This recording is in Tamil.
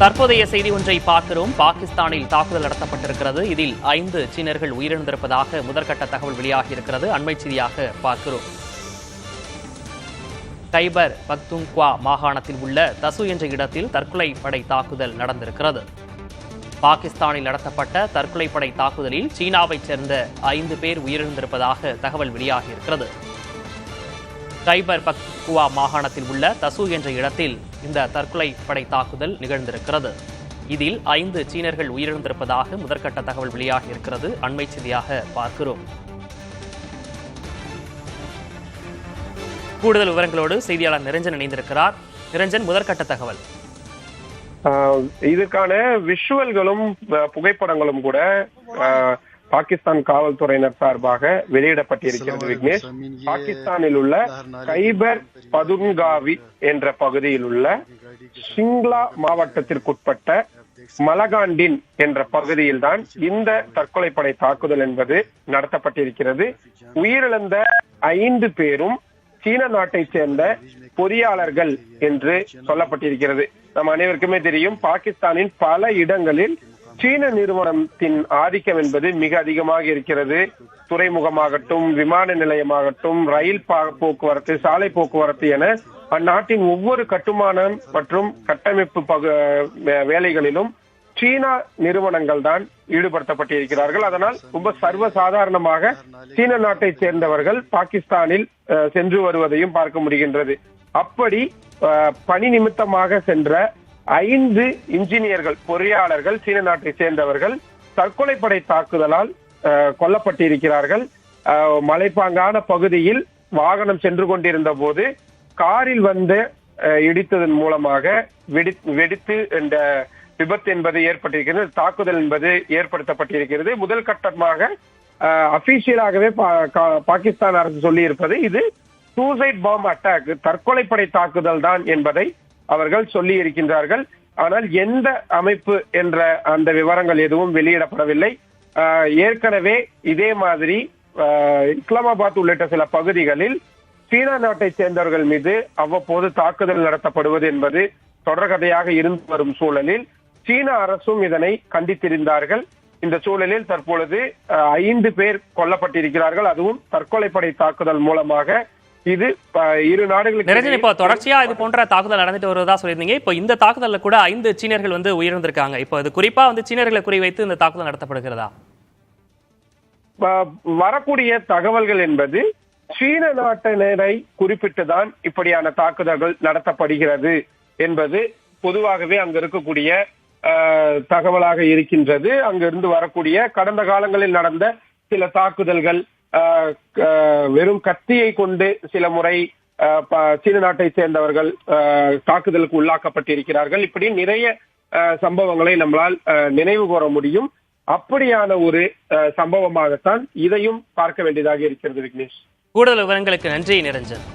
தற்போதைய செய்தி ஒன்றை பார்க்கிறோம். பாகிஸ்தானில் தாக்குதல் நடத்தப்பட்டிருக்கிறது. இதில் 5 சீனர்கள் உயிரிழந்திருப்பதாக முதற்கட்ட தகவல் வெளியாகியிருக்கிறது. அண்மை செய்தியாக பார்க்கிறோம். கைபர் பக்துன்குவா மாகாணத்தில் உள்ள தசு என்ற இடத்தில் தற்கொலைப்படை தாக்குதல் நடந்திருக்கிறது. பாகிஸ்தானில் நடத்தப்பட்ட தற்கொலைப்படை தாக்குதலில் சீனாவைச் சேர்ந்த 5 பேர் உயிரிழந்திருப்பதாக தகவல் வெளியாகியிருக்கிறது. கைபர் பக்துன்குவா மாகாணத்தில் உள்ள தசு என்ற இடத்தில் இந்த தற்கொலைப்படை தாக்குதல் நிகழ்ந்திருக்கிறது. இதில் 5 சீனர்கள் உயிரிழந்திருப்பதாக முதற்கட்ட தகவல் வெளியாகியிருக்கிறது. அண்மை செய்தியாக பார்க்கிறோம். கூடுதல் விவரங்களோடு செய்தியாளர் நிரஞ்சன் இணைந்திருக்கிறார். நிரஞ்சன், முதற்கட்ட தகவல். இதுக்கான விஷுவல்களும் புகைப்படங்களும் கூட பாகிஸ்தான் காவல்துறையினர் சார்பாக வெளியிடப்பட்டிருக்கிறது. விக்னேஷ், பாகிஸ்தானில் உள்ள கைபர் பதுன்காவி என்ற பகுதியில் உள்ள ஷிங்லா மாவட்டத்திற்குட்பட்ட மலகாண்டின் என்ற பகுதியில் தான் இந்த தற்கொலைப்படை தாக்குதல் என்பது நடத்தப்பட்டிருக்கிறது. உயிரிழந்த 5 பேரும் சீன நாட்டை சேர்ந்த பொறியாளர்கள் என்று சொல்லப்பட்டிருக்கிறது. நம் அனைவருக்குமே தெரியும், பாகிஸ்தானின் பல இடங்களில் சீன நிறுவனத்தின் ஆதிக்கம் என்பது மிக அதிகமாக இருக்கிறது. துறைமுகமாகட்டும், விமான நிலையமாகட்டும், ரயில் போக்குவரத்து, சாலை போக்குவரத்து என அந்நாட்டின் ஒவ்வொரு கட்டுமானம் மற்றும் கட்டமைப்பு வேலைகளிலும் சீனா நிறுவனங்கள் தான் ஈடுபடுத்தப்பட்டிருக்கிறார்கள். அதனால் ரொம்ப சர்வசாதாரணமாக சீன நாட்டை சேர்ந்தவர்கள் பாகிஸ்தானில் சென்று வருவதையும் பார்க்க முடிகின்றது. அப்படி பணி நிமித்தமாக சென்ற 5 இன்ஜினியர்கள், பொறியாளர்கள், சீன நாட்டை சேர்ந்தவர்கள் தற்கொலைப்படை தாக்குதலால் கொல்லப்பட்டிருக்கிறார்கள். மலைப்பாங்கான பகுதியில் வாகனம் சென்று கொண்டிருந்த போது காரில் வந்து இடித்ததன் மூலமாக வெடித்து இந்த விபத்து என்பது ஏற்பட்டிருக்கிறது. தாக்குதல் என்பது ஏற்படுத்தப்பட்டிருக்கிறது. முதல் கட்டமாக அபிஷியலாகவே பாகிஸ்தான் அரசு சொல்லி இருப்பது இது சூசைட் பாம்பு அட்டாக், தற்கொலைப்படை தாக்குதல் தான் என்பதை அவர்கள் சொல்லி இருக்கின்றார்கள். ஆனால் எந்த அமைப்பு என்ற அந்த விவரங்கள் எதுவும் வெளியிடப்படவில்லை. ஏற்கனவே இதே மாதிரி இஸ்லாமாபாத் உள்ளிட்ட சில பகுதிகளில் சீனா நாட்டை சேர்ந்தவர்கள் மீது அவ்வப்போது தாக்குதல் நடத்தப்படுவது என்பது தொடர்கதையாக இருந்து வரும் சூழலில் சீன அரசும் இதனை கண்டித்திருந்தார்கள். இந்த சூழலில் தற்பொழுது 5 பேர் கொல்லப்பட்டிருக்கிறார்கள். அதுவும் தற்கொலைப்படை தாக்குதல் மூலமாக. இது இரு நாடுகளுக்கு இப்போ தொடர்ச்சியா இது போன்ற தாக்குதல் நடந்துட்டு வருவதா சொல்லியிருந்தீங்க. இப்போ இந்த தாக்குதல்ல கூட 5 சீனர்கள் வந்து உயிரிழந்திருக்காங்க. இப்போ இது குறிப்பா வந்து சீனர்களை குறிவைத்து இந்த தாக்குதல் நடத்தப்படுகிறதா? வரக்கூடிய தகவல்கள் என்பது சீன நாட்டினரை குறிப்பிட்டுதான் இப்படியான தாக்குதல்கள் நடத்தப்படுகிறது என்பது பொதுவாகவே அங்க இருக்கக்கூடிய தகவலாக இருக்கின்றது. அங்கிருந்து வரக்கூடிய கடந்த காலங்களில் நடந்த சில தாக்குதல்கள், வெறும் கத்தியை கொண்டு சில முறை சீன நாட்டை சேர்ந்தவர்கள் தாக்குதலுக்கு உள்ளாக்கப்பட்டிருக்கிறார்கள். இப்படி நிறைய சம்பவங்களை நம்மளால் நினைவு கூற முடியும். அப்படியான ஒரு சம்பவமாகத்தான் இதையும் பார்க்க வேண்டியதாக இருக்கிறது. விக்னேஷ், கூடுதல் விவரங்களுக்கு நன்றி நிரஞ்சன்.